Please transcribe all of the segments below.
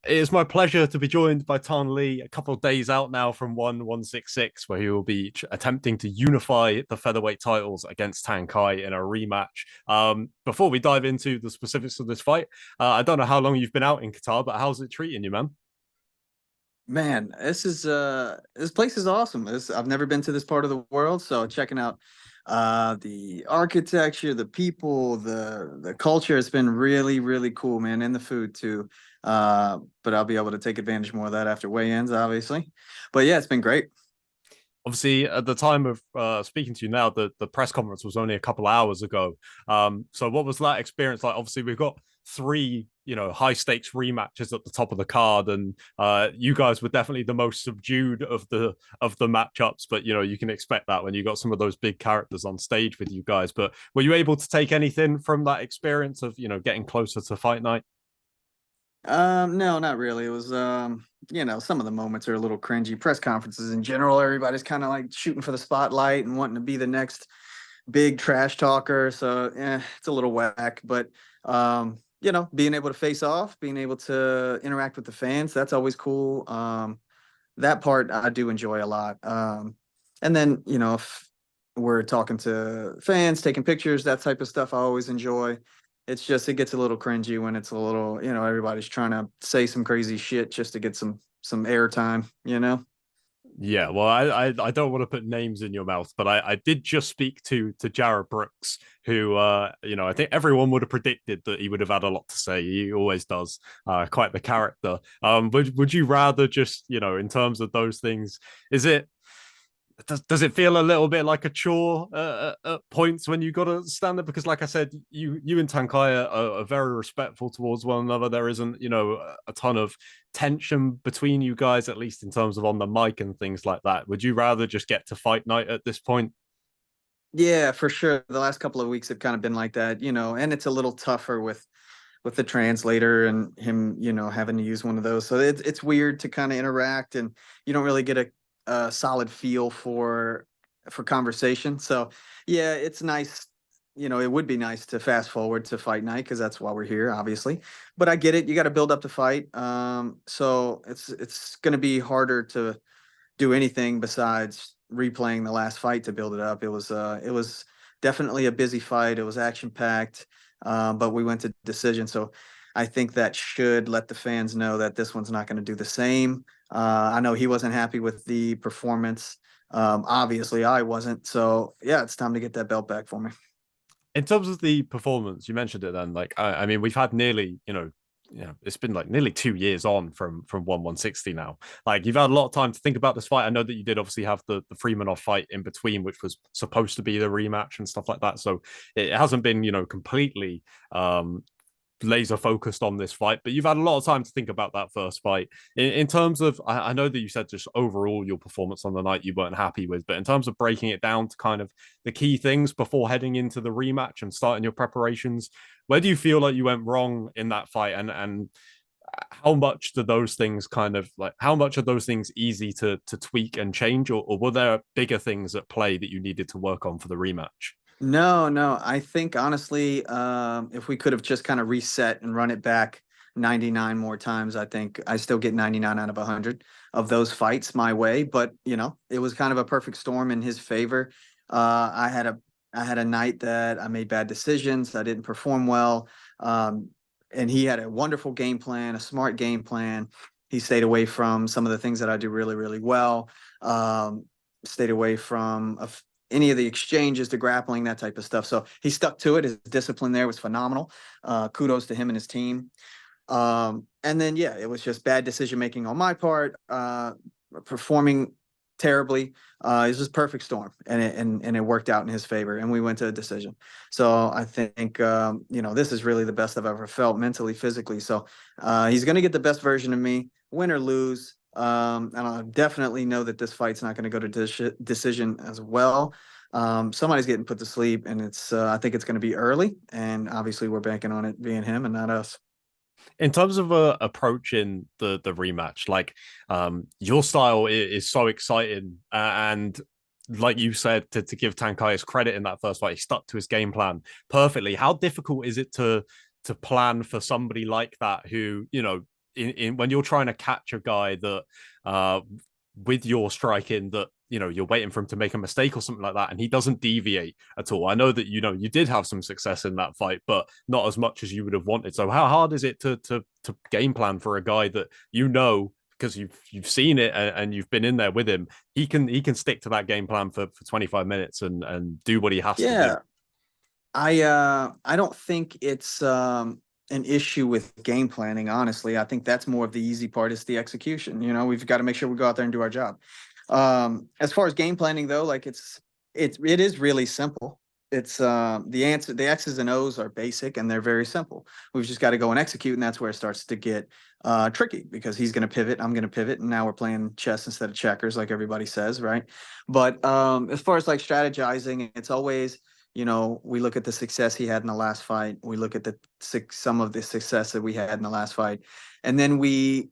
It is my pleasure to be joined by Toney a couple of days out now from 166, where he will be attempting to unify the featherweight titles against Kai in a rematch. Before we dive into the specifics of this fight, I don't know how long you've been out in Qatar, but how's it treating you, man? Man, this place is awesome. I've never been to this part of the world, so checking out the architecture, the people, the culture, it's been really, really cool, man, and the food too. But I'll be able to take advantage more of that after weigh-ins, obviously. But yeah, it's been great. Obviously, at the time of speaking to you now, the press conference was only a couple of hours ago. So what was that experience like? Obviously, we've got three, high stakes rematches at the top of the card, and you guys were definitely the most subdued of the matchups. But you can expect that when you got some of those big characters on stage with you guys. But were you able to take anything from that experience of getting closer to fight night? No, not really. It was some of the moments are a little cringy. Press conferences in general, everybody's kind of like shooting for the spotlight and wanting to be the next big trash talker. So it's a little whack. But being able to face off, being able to interact with the fans, that's always cool. That part I do enjoy a lot. And then, if we're talking to fans, taking pictures, that type of stuff I always enjoy. It's just it gets a little cringy when it's a little, everybody's trying to say some crazy shit just to get some airtime. Yeah, well, I don't want to put names in your mouth, but I did just speak to Jared Brooks, who I think everyone would have predicted that he would have had a lot to say. He always does, quite the character. Would you rather just in terms of those things, is it does it feel a little bit like a chore at points when you got to stand there? Because, like I said, you and Tankaya are very respectful towards one another. There isn't, a ton of tension between you guys, at least in terms of on the mic and things like that. Would you rather just get to fight night at this point? Yeah, for sure. The last couple of weeks have kind of been like that, and it's a little tougher with the translator and him, having to use one of those. So it's weird to kind of interact, and you don't really get a solid feel for conversation. So yeah, it's nice. It would be nice to fast forward to fight night because that's why we're here, obviously. But I get it. You got to build up the fight. So it's going to be harder to do anything besides replaying the last fight to build it up. It was definitely a busy fight. It was action packed, but we went to decision. So I think that should let the fans know that this one's not going to do the same. I know he wasn't happy with the performance. Obviously, I wasn't. So yeah, it's time to get that belt back for me. In terms of the performance, you mentioned it then. Like, I mean, we've had nearly, it's been like nearly 2 years on from 160 now. Like, you've had a lot of time to think about this fight. I know that you did obviously have the Freemanov fight in between, which was supposed to be the rematch and stuff like that. So it hasn't been, completely laser focused on this fight, but you've had a lot of time to think about that first fight. In terms of, I know that you said just overall your performance on the night you weren't happy with, but in terms of breaking it down to kind of the key things before heading into the rematch and starting your preparations, where do you feel like you went wrong in that fight, and how much do those things kind of like how much are those things easy to tweak and change, or were there bigger things at play that you needed to work on for the rematch? No, no. I think honestly, if we could have just kind of reset and run it back 99 more times, I think I still get 99 out of 100 of those fights my way. But it was kind of a perfect storm in his favor. I had a night that I made bad decisions. I didn't perform well, and he had a wonderful game plan, a smart game plan. He stayed away from some of the things that I do really, really well. Stayed away from any of the exchanges, the grappling, that type of stuff. So he stuck to it. His discipline there was phenomenal. Kudos to him and his team. And then, yeah, it was just bad decision making on my part, performing terribly. It was just perfect storm, and it worked out in his favor, and we went to a decision. So I think this is really the best I've ever felt mentally, physically. So he's going to get the best version of me, win or lose. And I definitely know that this fight's not going to go to decision as well. Somebody's getting put to sleep, and I think it's going to be early. And obviously, we're banking on it being him and not us. In terms of approaching the rematch, like your style is so exciting, and like you said, to give Tankai his credit in that first fight, he stuck to his game plan perfectly. How difficult is it to plan for somebody like that who in when you're trying to catch a guy that with your striking that you're waiting for him to make a mistake or something like that, and he doesn't deviate at all. I know that you did have some success in that fight, but not as much as you would have wanted. So how hard is it to game plan for a guy that because you've seen it and you've been in there with him, he can stick to that game plan for 25 minutes and do what he has to do. Yeah, I don't think it's an issue with game planning, honestly. I think that's more of the easy part is the execution. We've got to make sure we go out there and do our job. As far as game planning though, like it is really simple. It's the X's and O's are basic and they're very simple. We've just got to go and execute, and that's where it starts to get tricky because he's going to pivot, I'm going to pivot, and now we're playing chess instead of checkers, like everybody says, right? But as far as like strategizing, it's always we look at the success he had in the last fight. We look at some of the success that we had in the last fight, and then we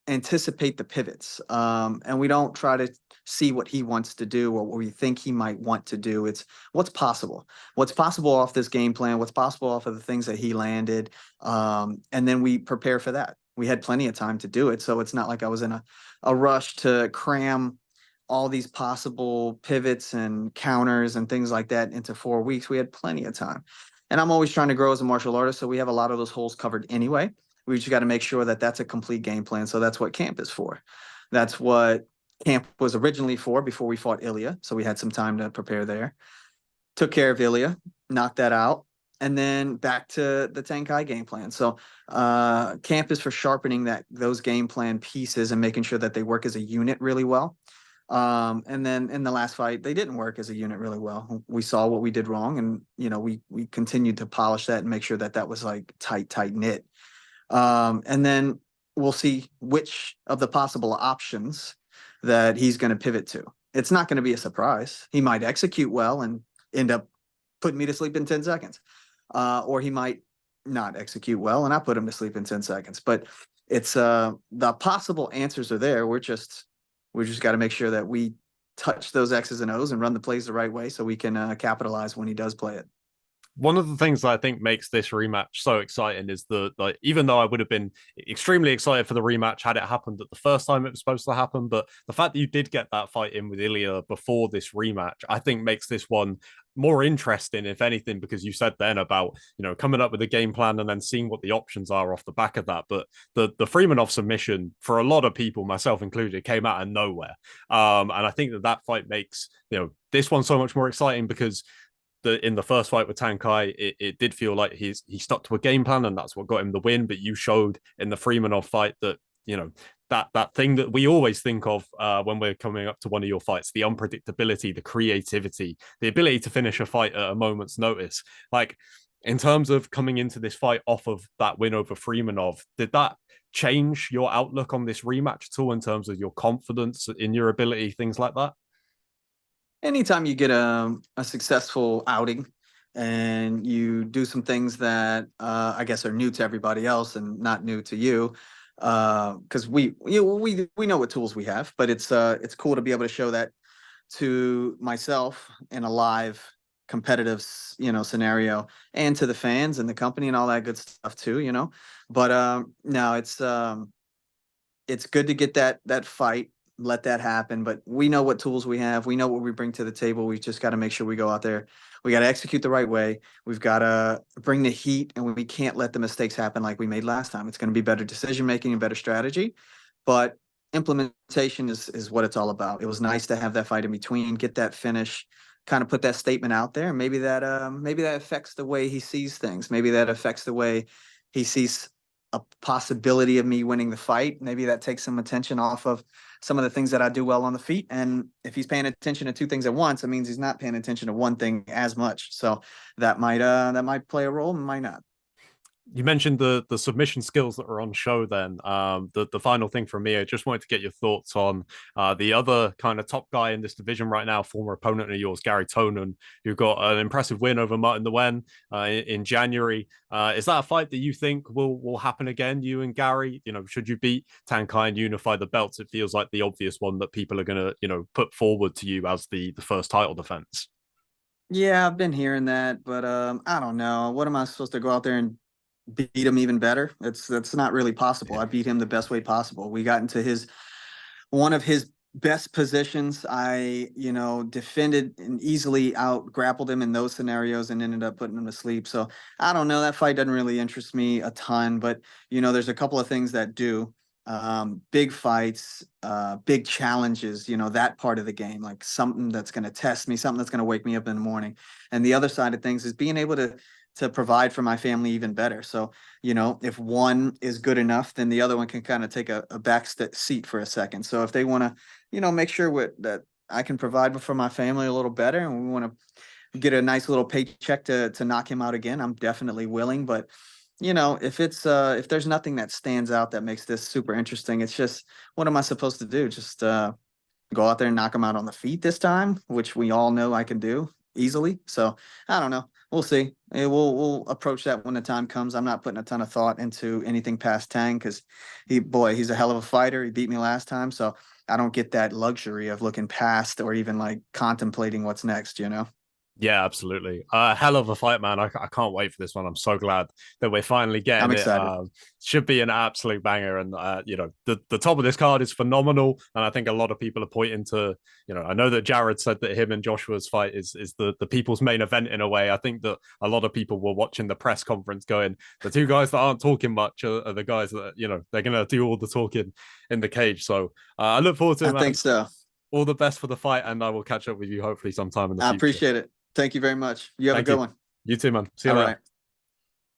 anticipate the pivots. And we don't try to see what he wants to do or what we think he might want to do. It's what's possible off this game plan, what's possible off of the things that he landed. And then we prepare for that. We had plenty of time to do it. So it's not like I was in a rush to cram all these possible pivots and counters and things like that into 4 weeks. We had plenty of time. And I'm always trying to grow as a martial artist. So we have a lot of those holes covered anyway. We just got to make sure that that's a complete game plan. So that's what camp is for. That's what camp was originally for before we fought Ilya. So we had some time to prepare there. Took care of Ilya, knocked that out, and then back to the Tankai game plan. So camp is for sharpening those game plan pieces and making sure that they work as a unit really well. And then in the last fight, they didn't work as a unit really well. We saw what we did wrong, and we continued to polish that and make sure that was like tight knit. And then we'll see which of the possible options that he's going to pivot to. It's not going to be a surprise. He might execute well and end up putting me to sleep in 10 seconds. Or he might not execute well and I put him to sleep in 10 seconds. But it's the possible answers are there. We just got to make sure that we touch those X's and O's and run the plays the right way so we can capitalize when he does play it. One of the things that I think makes this rematch so exciting is even though I would have been extremely excited for the rematch had it happened at the first time it was supposed to happen, but the fact that you did get that fight in with Ilya before this rematch, I think makes this one more interesting, if anything, because you said then about coming up with a game plan and then seeing what the options are off the back of that. But the Freemanov submission, for a lot of people, myself included, came out of nowhere, and I think that fight makes this one so much more exciting because in the first fight with Tankai, it did feel like he stuck to a game plan and that's what got him the win. But you showed in the Freemanov fight that that thing that we always think of when we're coming up to one of your fights, the unpredictability, the creativity, the ability to finish a fight at a moment's notice. Like in terms of coming into this fight off of that win over Freemanov, did that change your outlook on this rematch at all in terms of your confidence in your ability, things like that? Anytime you get a successful outing and you do some things that I guess are new to everybody else and not new to you, because we know what tools we have, but it's cool to be able to show that to myself in a live competitive scenario and to the fans and the company and all that good stuff too. But no, it's good to get that fight, let that happen. But we know what tools we have. We know what we bring to the table. We just got to make sure we go out there. We got to execute the right way. We've got to bring the heat, and we can't let the mistakes happen like we made last time. It's going to be better decision making and better strategy, but implementation is what it's all about. It was nice to have that fight in between, get that finish, kind of put that statement out there. Maybe that affects the way he sees things. Maybe that affects the way he sees a possibility of me winning the fight. Maybe that takes some attention off of some of the things that I do well on the feet. And if he's paying attention to two things at once, it means he's not paying attention to one thing as much. So that might play a role and might not. You mentioned the submission skills that are on show then. The final thing from me, I just wanted to get your thoughts on the other kind of top guy in this division right now, former opponent of yours, Gary Tonon, who got an impressive win over Martin Nguyen in January. Is that a fight that you think will happen again, you and Gary? Should you beat Tankai and unify the belts? It feels like the obvious one that people are going to put forward to you as the first title defense. Yeah, I've been hearing that, but I don't know. What am I supposed to go out there and beat him even better. That's not really possible. I beat him the best way possible. We got into his one of his best positions. I, defended and easily out grappled him in those scenarios and ended up putting him to sleep. So I don't know. That fight doesn't really interest me a ton, but there's a couple of things that do. Big fights, big challenges, that part of the game, like something that's going to test me, something that's going to wake me up in the morning. And the other side of things is being able to provide for my family even better. So, if one is good enough, then the other one can kind of take a back seat for a second. So if they want to, make sure that I can provide for my family a little better, and we want to get a nice little paycheck to knock him out again, I'm definitely willing. But if there's nothing that stands out that makes this super interesting, it's just, what am I supposed to do? Just go out there and knock him out on the feet this time, which we all know I can do easily. So I don't know. We'll see. We'll approach that when the time comes. I'm not putting a ton of thought into anything past Tang because he's a hell of a fighter. He beat me last time, so I don't get that luxury of looking past or even like contemplating what's next. Yeah, absolutely. Hell of a fight, man. I can't wait for this one. I'm so glad that we're finally I'm getting it. excited. Should be an absolute banger. And, the top of this card is phenomenal. And I think a lot of people are pointing to, I know that Jared said that him and Joshua's fight is the people's main event in a way. I think that a lot of people were watching the press conference going, the two guys that aren't talking much are the guys that, they're going to do all the talking in the cage. So I look forward to I it, man. think so. All the best for the fight. And I will catch up with you hopefully sometime in the I future. appreciate it. Thank you very much. You have a Thank good you. one. You too, man. See you All later. right.